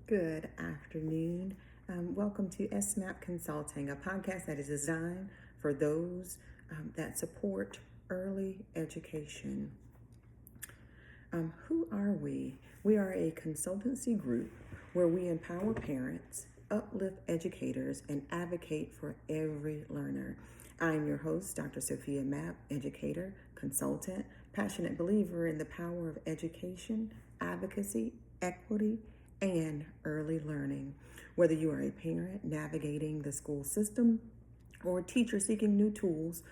Good afternoon. Welcome to Mapp Consulting, a podcast that is designed for those that support early education. Who are we? We are a consultancy group where we empower parents, uplift educators, and advocate for every learner. I'm your host, Dr. Sophia Mapp, educator, consultant, passionate believer in the power of education, advocacy, equity, and early learning. Whether you are a parent navigating the school system or a teacher seeking new tools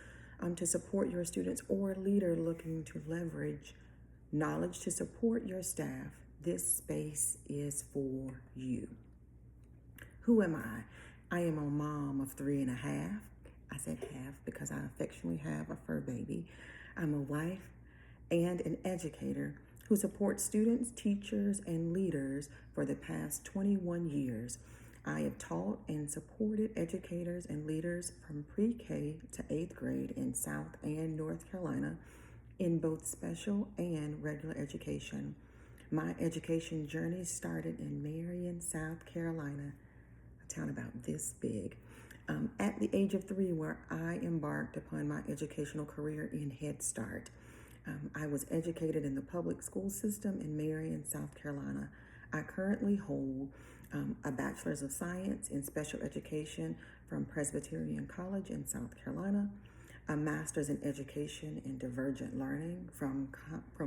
to support your students, or a leader looking to leverage knowledge to support your staff, this space is for you. Who am I? I am a mom of 3.5. I said half because I affectionately have a fur baby. I'm a wife and an educator who supports students, teachers, and leaders for the past 21 years. I have taught and supported educators and leaders from pre-K to 8th grade in South and North Carolina in both special and regular education. My education journey started in Marion, South Carolina, a town about this big, at the age of 3, where I embarked upon my educational career in Head Start. I was educated in the public school system in Marion, South Carolina. I currently hold a Bachelor's of Science in Special Education from Presbyterian College in South Carolina, a Master's in Education in Divergent Learning from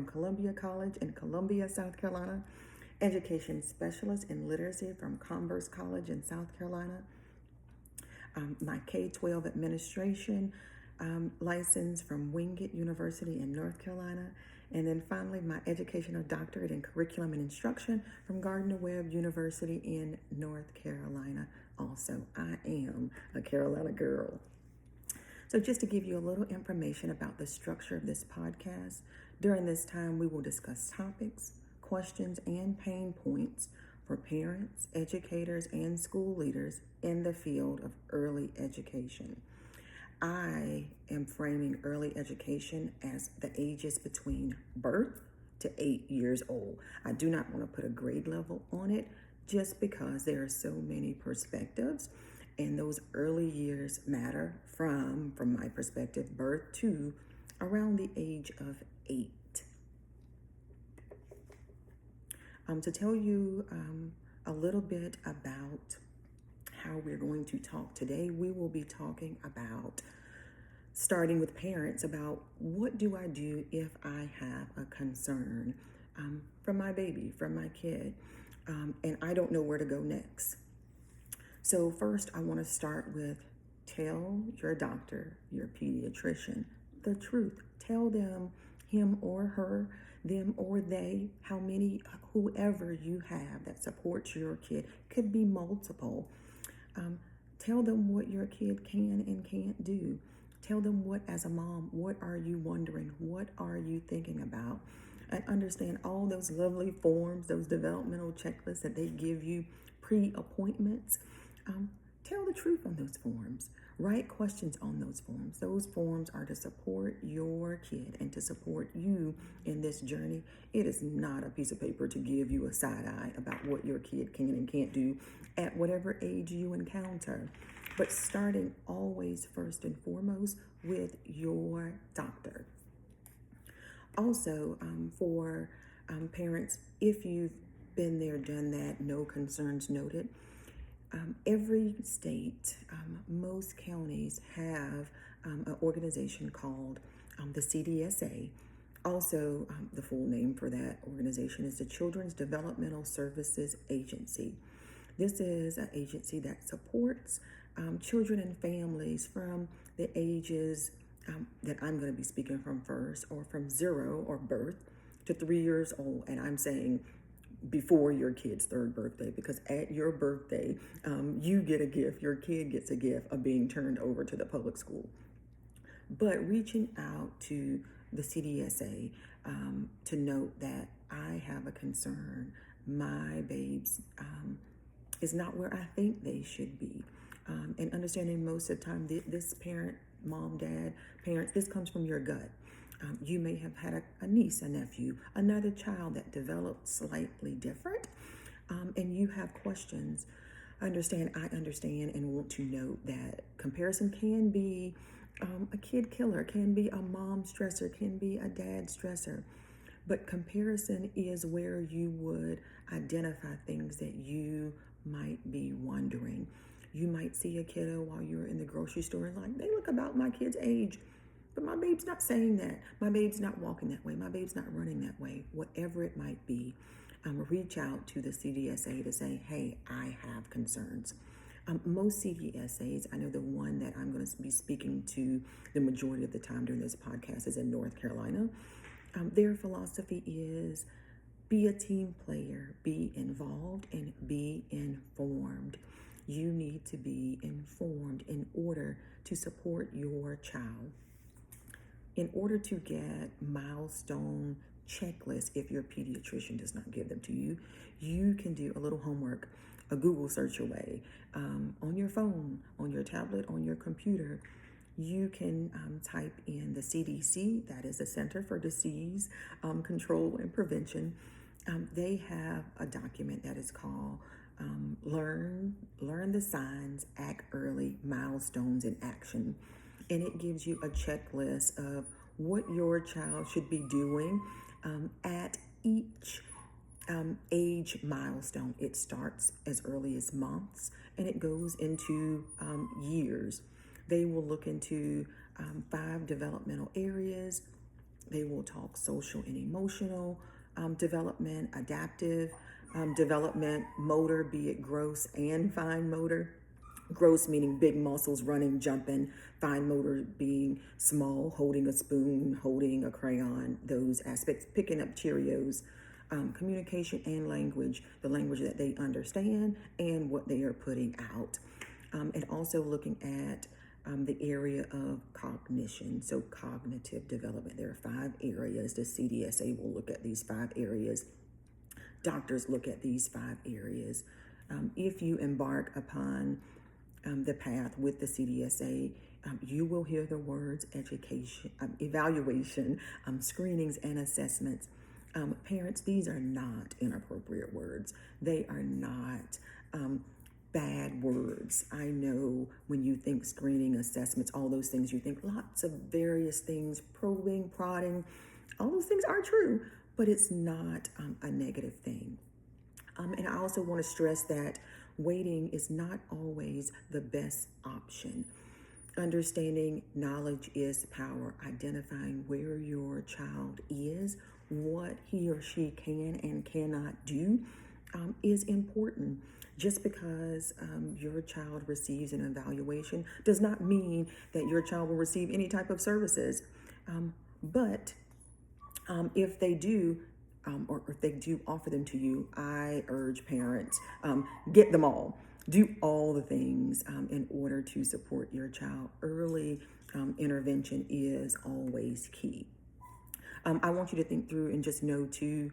Columbia College in Columbia, South Carolina, Education Specialist in Literacy from Converse College in South Carolina, my K-12 Administration license from Wingate University in North Carolina, and then finally my educational doctorate in curriculum and instruction from Gardner-Webb University in North Carolina. Also, I am a Carolina girl. So just to give you a little information about the structure of this podcast, during this time we will discuss topics, questions, and pain points for parents, educators, and school leaders in the field of early education. I am framing early education as the ages between birth to 8 years old. I do not want to put a grade level on it just because there are so many perspectives, and those early years matter from my perspective, birth to around the age of 8. To tell you a little bit about how we're going to talk today, we will be talking about, starting with parents, about what do I do if I have a concern from my baby, from my kid, and I don't know where to go next. So first, I want to start with tell your doctor, your pediatrician, the truth. Tell them, him or her, them or they, how many, whoever you have that supports your kid. Could be multiple. Tell them what your kid can and can't do. Tell them what, as a mom, what are you wondering? What are you thinking about? And understand all those lovely forms, those developmental checklists that they give you pre-appointments. Tell the truth on those forms. Write questions on those forms. Those forms are to support your kid and to support you in this journey. It is not a piece of paper to give you a side eye about what your kid can and can't do at whatever age you encounter. But starting always first and foremost with your doctor. Also, for parents, if you've been there, done that, no concerns noted, every state, most counties have an organization called the CDSA. Also, the full name for that organization is the Children's Developmental Services Agency. This is an agency that supports children and families from the ages that I'm going to be speaking from first, or from 0 or birth to 3 years old. And I'm saying before your kid's 3rd birthday, because at your birthday, you get a gift, your kid gets a gift of being turned over to the public school. But reaching out to the CDSA to note that I have a concern, my babes is not where I think they should be. And understanding most of the time, this parent, mom, dad, parents, this comes from your gut. You may have had a niece, a nephew, another child that developed slightly different, and you have questions, I understand and want to note that comparison can be a kid killer, can be a mom stressor, can be a dad stressor. But comparison is where you would identify things that you might be wondering. You might see a kiddo while you're in the grocery store and like, they look about my kid's age. But my babe's not saying that. My babe's not walking that way. My babe's not running that way. Whatever it might be, reach out to the CDSA to say, hey, I have concerns. Most CDSAs, I know the one that I'm going to be speaking to the majority of the time during this podcast is in North Carolina. Their philosophy is be a team player, be involved, and be informed. You need to be informed in order to support your child. In order to get milestone checklists, if your pediatrician does not give them to you, you can do a little homework, a Google search away, on your phone, on your tablet, on your computer. You can type in the CDC, that is the Center for Disease Control and Prevention. They have a document that is called Learn the Signs, Act Early, Milestones in Action. And it gives you a checklist of what your child should be doing at each age milestone. It starts as early as months and it goes into years. They will look into 5 developmental areas. They will talk social and emotional development, adaptive development, motor, be it gross and fine motor. Gross meaning big muscles, running, jumping. Fine motor being small, holding a spoon, holding a crayon, those aspects, picking up Cheerios. Communication and language, the language that they understand and what they are putting out. And also looking at the area of cognition, so cognitive development. There are 5 areas. The CDSA will look at these 5 areas. Doctors look at these 5 areas. If you embark upon the path with the CDSA, you will hear the words education, evaluation, screenings, and assessments. Parents, these are not inappropriate words. They are not bad words. I know when you think screening, assessments, all those things, you think lots of various things, probing, prodding, all those things are true, but it's not a negative thing. And I also want to stress that waiting is not always the best option. Understanding knowledge is power. Identifying where your child is, what he or she can and cannot do is important. Just because your child receives an evaluation does not mean that your child will receive any type of services. But if they do, or if they do offer them to you, I urge parents, get them all. Do all the things in order to support your child. Early intervention is always key. I want you to think through and just know too,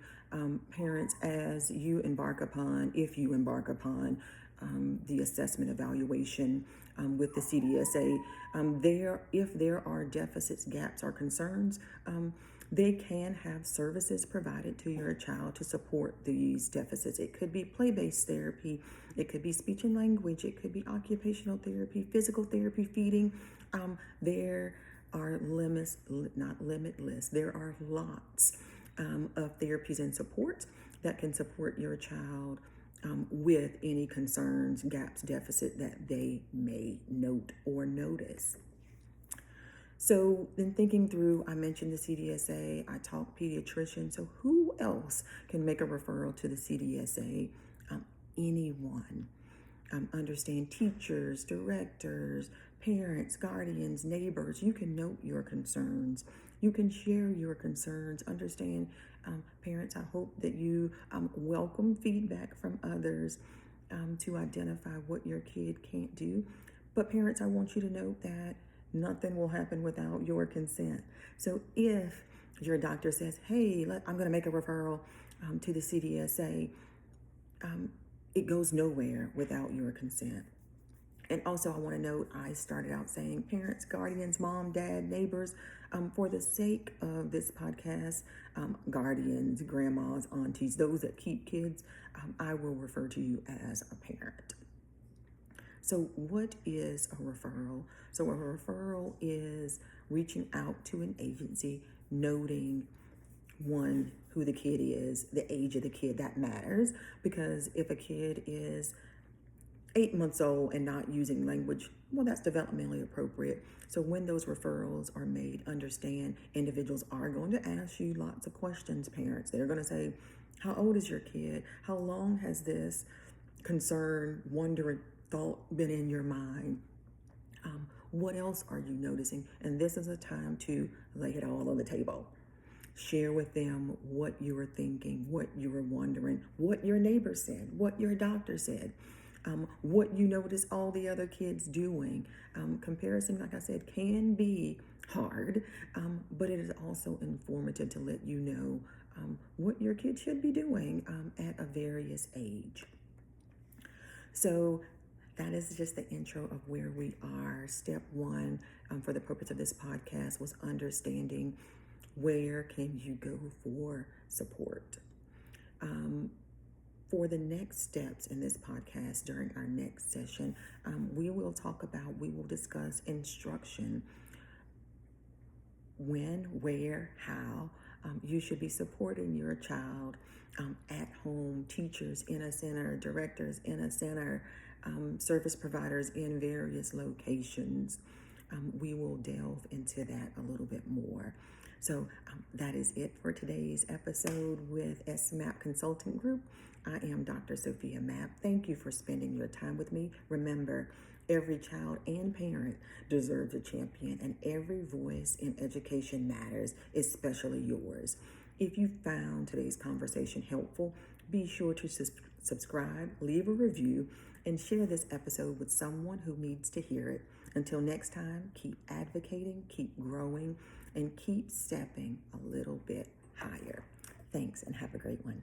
parents, as you embark upon, if you embark upon the assessment evaluation with the CDSA, if there are deficits, gaps, or concerns, they can have services provided to your child to support these deficits. It could be play-based therapy, it could be speech and language, it could be occupational therapy, physical therapy, feeding. There are limits, not limitless. There are lots of therapies and supports that can support your child with any concerns, gaps, deficit that they may note or notice. So then thinking through, I mentioned the CDSA, I talked pediatrician, so who else can make a referral to the CDSA? Anyone. Understand teachers, directors, parents, guardians, neighbors. You can note your concerns. You can share your concerns. Understand, parents, I hope that you welcome feedback from others to identify what your kid can't do. But parents, I want you to note that nothing will happen without your consent. So if your doctor says, hey, I'm going to make a referral to the CDSA, it goes nowhere without your consent. And also, I want to note, I started out saying parents, guardians, mom, dad, neighbors. For the sake of this podcast, guardians, grandmas, aunties, those that keep kids, I will refer to you as a parent. So, what is a referral? So, a referral is reaching out to an agency, noting one, who the kid is, the age of the kid. That matters, because if a kid is 8 months old and not using language, well, that's developmentally appropriate. So when those referrals are made, understand individuals are going to ask you lots of questions, parents. They're going to say, how old is your kid? How long has this concern, wonder, thought been in your mind? What else are you noticing? And this is a time to lay it all on the table. Share with them what you were thinking, what you were wondering, what your neighbor said, what your doctor said, what you notice all the other kids doing. Comparison, like I said, can be hard, but it is also informative to let you know what your kid should be doing at a various age. So that is just the intro of where we are. Step one, for the purpose of this podcast, was understanding where can you go for support. For the next steps in this podcast, during our next session, we will discuss instruction. When, where, how you should be supporting your child at home, teachers in a center, directors in a center, service providers in various locations. We will delve into that a little bit more. So that is it for today's episode with Mapp Consulting Group. I am Dr. Sophia Mapp. Thank you for spending your time with me. Remember, every child and parent deserves a champion, and every voice in education matters, especially yours. If you found today's conversation helpful, be sure to subscribe, leave a review, and share this episode with someone who needs to hear it. Until next time, keep advocating, keep growing, and keep stepping a little bit higher. Thanks, and have a great one.